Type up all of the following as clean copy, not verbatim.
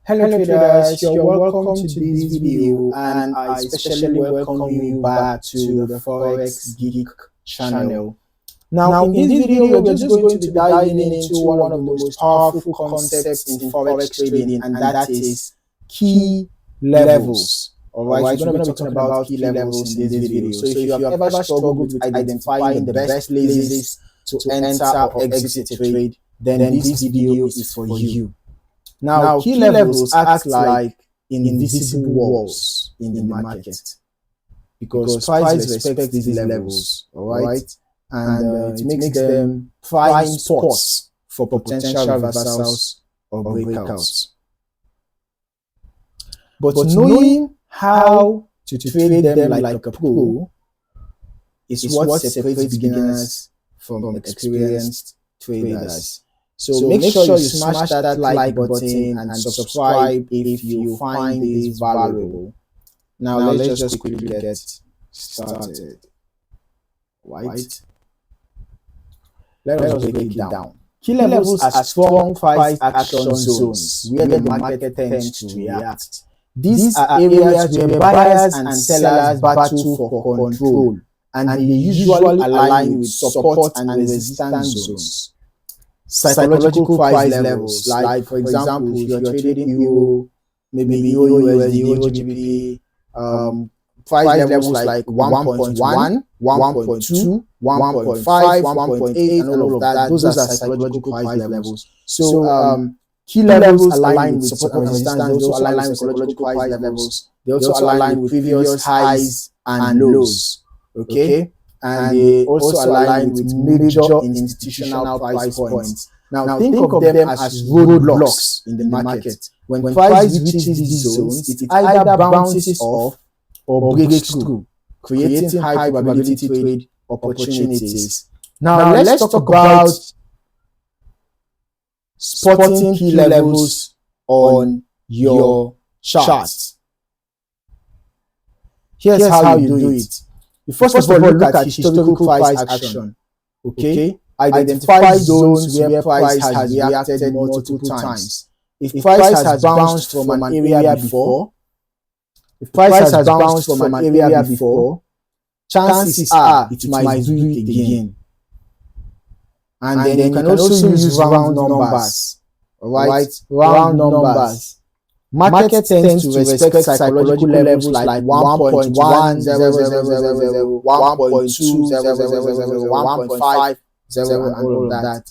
Hello traders, you're welcome to this video and I especially welcome you back to the Forex Geek channel. Now in this video, we're just going to be diving into one of the most powerful concepts in Forex trading, and that is key levels. Alright, we're going to be talking about key levels in this video. So if you have ever struggled with identifying the best places to enter or exit a trade, then this video is for you. Now, key levels act like invisible walls in the market because price respects these levels, alright? And it makes them prime spots for potential reversals or breakouts. But knowing how to trade them like a pro is what separates beginners from experienced traders. So make sure you smash that like button and subscribe if you find this valuable. Now let's just quickly get started. Right? Let us break it down. Key levels are strong price action zones where the market tends to react. These are areas where buyers and sellers battle for control, and they usually align with support and resistance zones. Psychological price levels, like for example, if you're trading euro, maybe euro USD, euro GBP, price levels like 1.1, 1.2, 1.5, 1.8, and all of that, those are psychological price levels. So key levels align with support and resistance. They also align with psychological price levels. They also align with previous highs and lows. Okay. And they also align with major institutional price points. Now think of them as roadblocks in the market. When price reaches these zones, it either bounces off or breaks through, creating high probability trade opportunities. Now let's talk about spotting key levels on your chart. Here's how you do it. You first of all look at historical price action. Okay? Identify zones where price has reacted multiple times. If price has bounced from an area before, chances are it might do it again. And then you can also use round numbers. Alright? Round numbers. Market tends to respect psychological levels like 1.1, 0.000, 1.2, 0.000, 1.5, 0, and all of that.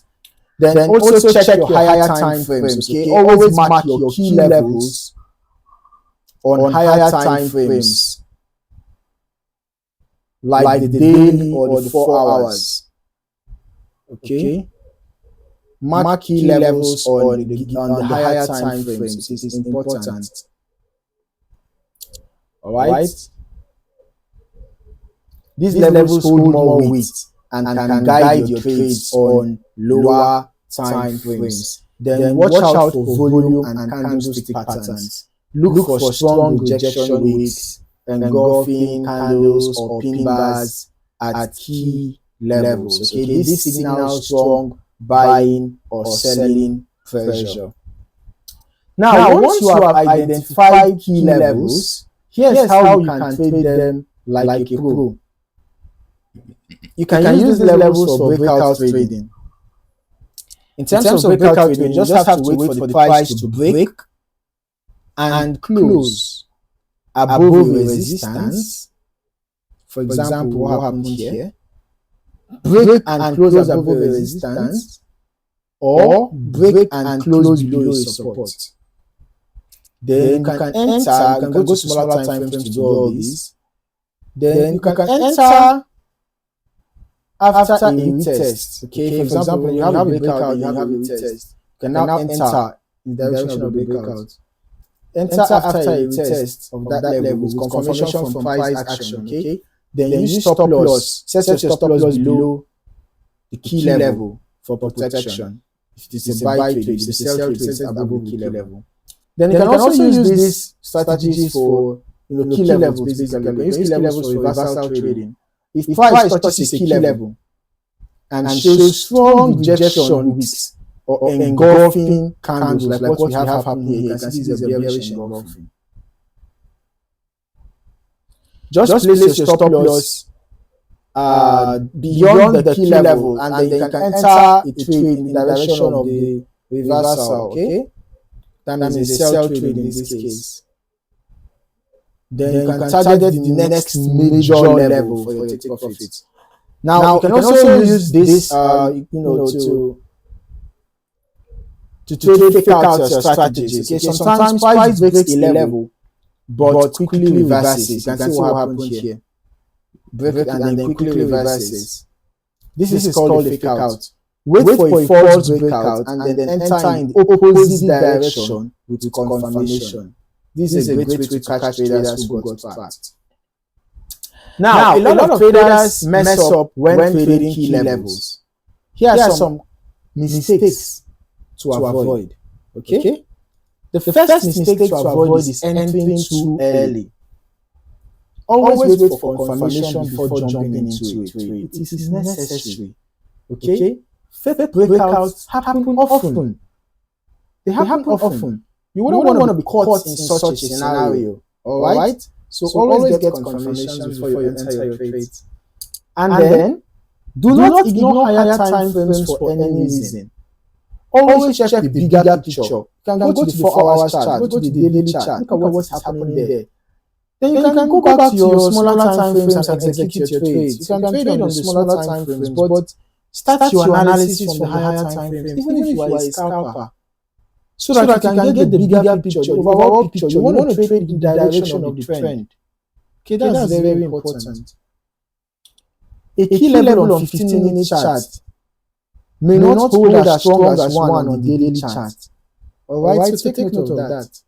Then also check your higher time frames. Okay, always mark your key levels on higher time frames, like the daily or the 4 hours. Okay. Mark key levels on the higher time frames. It is important. Alright? These levels hold more weight and can guide your trades on lower time frames. Then watch out for volume and candlestick patterns. Look for strong rejection wicks, engulfing candles or pin bars at key levels. Okay, this signals strong buying or selling pressure. Now, once you have identified key levels, here's how you can trade them like a pro. You can use these levels for breakout trading. In terms of breakout trading, you just have to wait for the price to break and close above a resistance. For example, what happened here? Break and close above a resistance, or break and close below a support. Then you can enter, you can go to smaller time frames to do all this. Then you can enter after a retest. Okay, for example, when you have a breakout and you have a retest, you can now enter in the direction of the breakout. Enter after a retest of that level with confirmation from price action. Okay. Then use stop loss. Set your stop loss below the key level for protection. If it is a buy trade, if it is a sell trade, set above the key level. Then you can also use these strategies for key levels basically. You can use key levels for reversal trading. If price touches a key level and shows strong rejection wicks or engulfing candles like what we have happening here. You can see this is a bearish engulfing. Just place your stop loss beyond the key level, and then you can enter a trade in the direction of the reversal. Okay, that means a sell trade in this case. Then you can target the next major level for your take profit. Now you can also use this to trade fake out your strategies. Okay, sometimes price breaks a level but quickly reverses. You can see what happened here. Break it and then quickly reverses. This is called a fake out. Wait for a false breakout and then enter in the opposite direction with confirmation. This is a great way to catch traders who got trapped. Now, a lot of traders mess up when trading key levels. Here are some mistakes to avoid. Okay? The first mistake to avoid is entering too early. Always wait for confirmation before jumping into a trade. It is necessary. Okay? Fake breakouts happen often. They happen often. You wouldn't want to be caught in such a scenario. Alright? So always get confirmation before you enter your trade. And then, do not ignore higher time frames for any reason. Always check the bigger picture. You can go to the 4-hour chart, go to the daily chart, look at what's happening there. Then you can go back to your smaller time frames and execute your trades. You can trade on the smaller time frames, but start your analysis from the higher time frames, even if you are a scalper. So that you can get the bigger picture, the overall picture. You want to trade in the direction of the trend. Okay, that's very important. A key level on 15-minute chart may not hold as strong as one on the daily chart. Alright, so take note of that.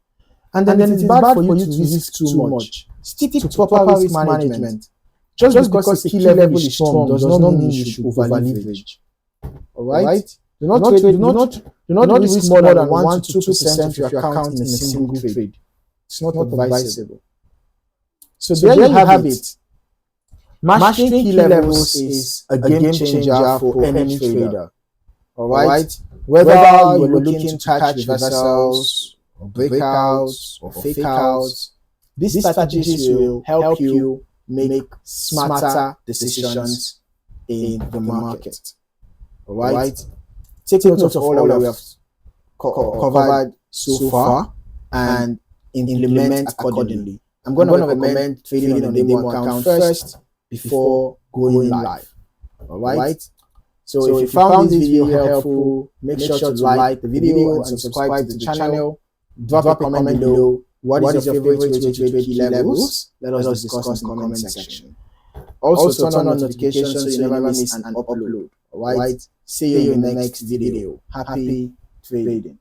And then it is bad for you to risk too much. Stick to proper risk management. Just because a key level is strong does not mean you should over leverage. Alright? Do not risk more than 1 to 2% of your account in a single trade. It's not advisable. So there you have it. Mastering key levels is a game changer for any trader. Alright? Whether you are looking to catch reversals, or breakouts, or fake outs, these strategies will help you make smarter decisions in the market. Alright? Take note of all that we have covered so far and implement accordingly. I'm going to recommend trading on a demo account first before going live. Alright? So if you found this video helpful, make sure to like the video and subscribe to the channel. Drop a comment below. What is your favorite way to trade key levels? Let us discuss in the comment section. Also turn on notifications so you never miss an upload. Alright? See you in the next video. Happy trading.